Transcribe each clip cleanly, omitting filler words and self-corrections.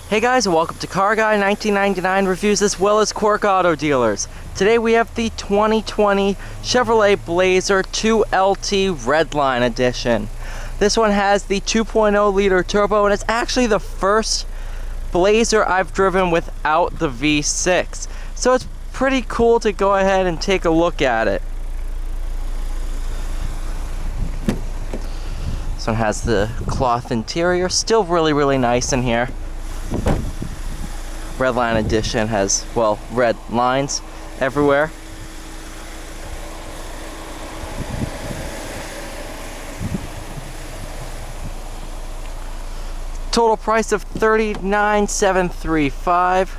Hey guys, and welcome to Car Guy 1999 Reviews as well as Quirk Auto Dealers. Today we have the 2020 Chevrolet Blazer 2LT Redline Edition. This one has the 2.0 liter turbo, and it's actually the first Blazer I've driven without the V6. So it's pretty cool to go ahead and take a look at it. This one has the cloth interior, still really nice in here. Redline Edition has, well, red lines everywhere. Total price of $39,735.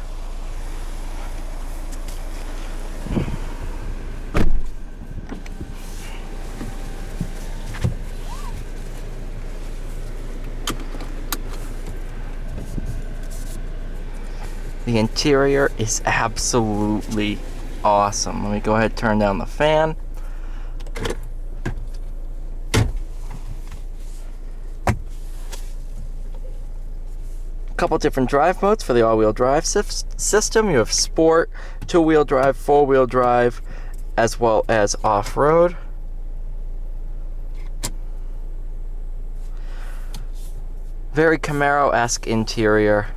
The interior is absolutely awesome. Let me go ahead and turn down the fan. A couple different drive modes for the all-wheel drive system. You have Sport, two-wheel drive, four-wheel drive, as well as off-road. Very Camaro-esque interior.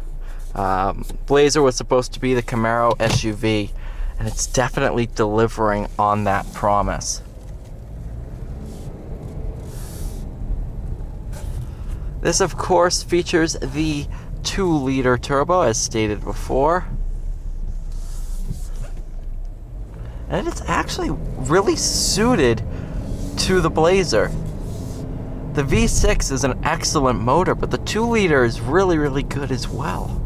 Blazer was supposed to be the Camaro SUV, and it's definitely delivering on that promise. This, of course, features the 2-liter turbo, as stated before. And it's actually really suited to the Blazer. The V6 is an excellent motor, but the 2-liter is really good as well.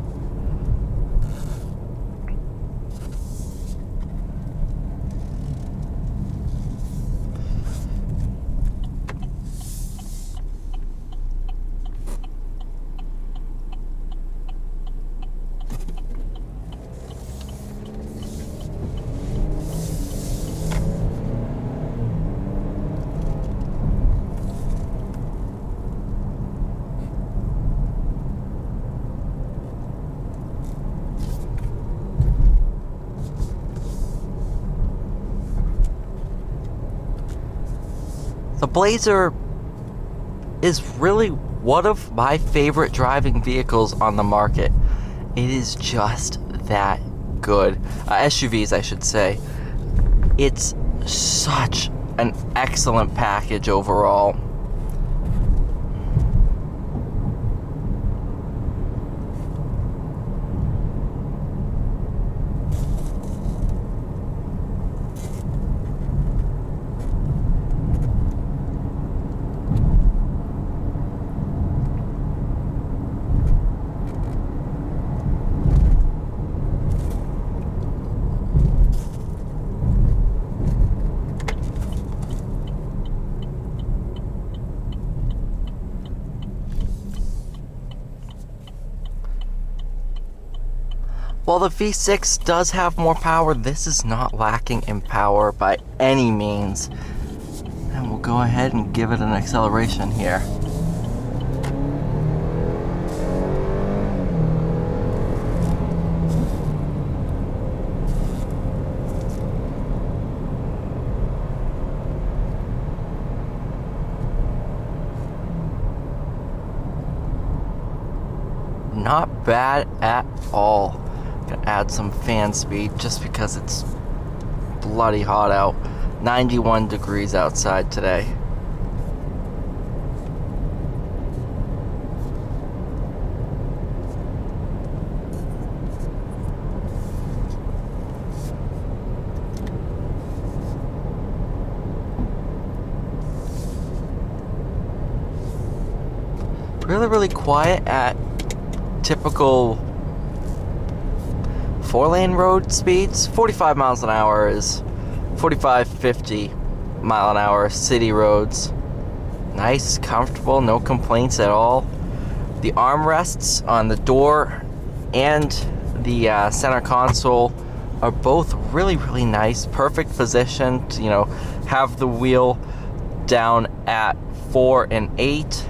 The Blazer is really one of my favorite driving vehicles on the market. It is just that good. SUVs, I should say. It's such an excellent package overall. While the V6 does have more power, this is not lacking in power by any means. And we'll go ahead and give it an acceleration here. Not bad at all. Gonna add some fan speed just because it's bloody hot out. 91 degrees outside today. Really quiet at typical 4-lane road speeds. 45 miles an hour is 45, 50 mile an hour city roads. Nice, comfortable, no complaints at all. The armrests on the door and the center console are both really nice. Perfect position to, have the wheel down at 4 and 8.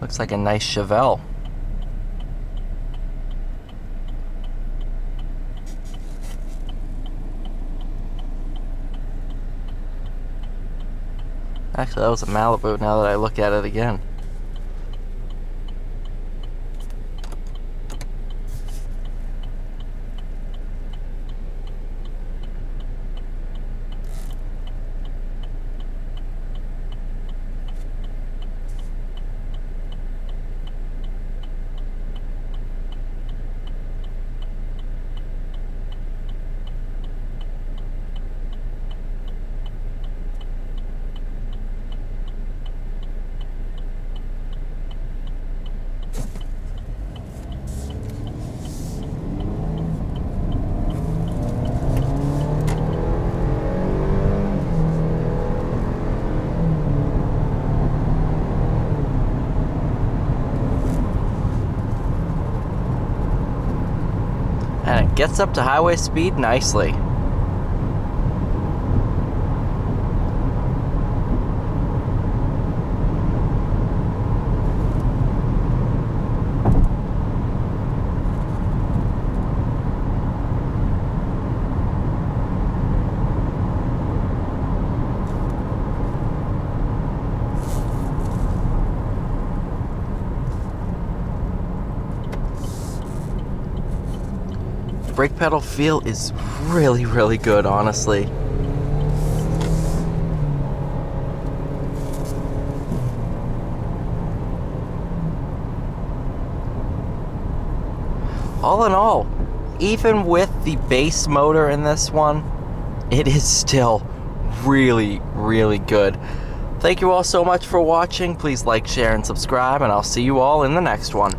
Looks like a nice Chevelle. Actually, that was a Malibu now that I look at it again. And it gets up to highway speed nicely. Brake pedal feel is really, really good, honestly. All in all, even with the base motor in this one, it is still really, really good. Thank you all so much for watching. Please like, share, and subscribe, and I'll see you all in the next one.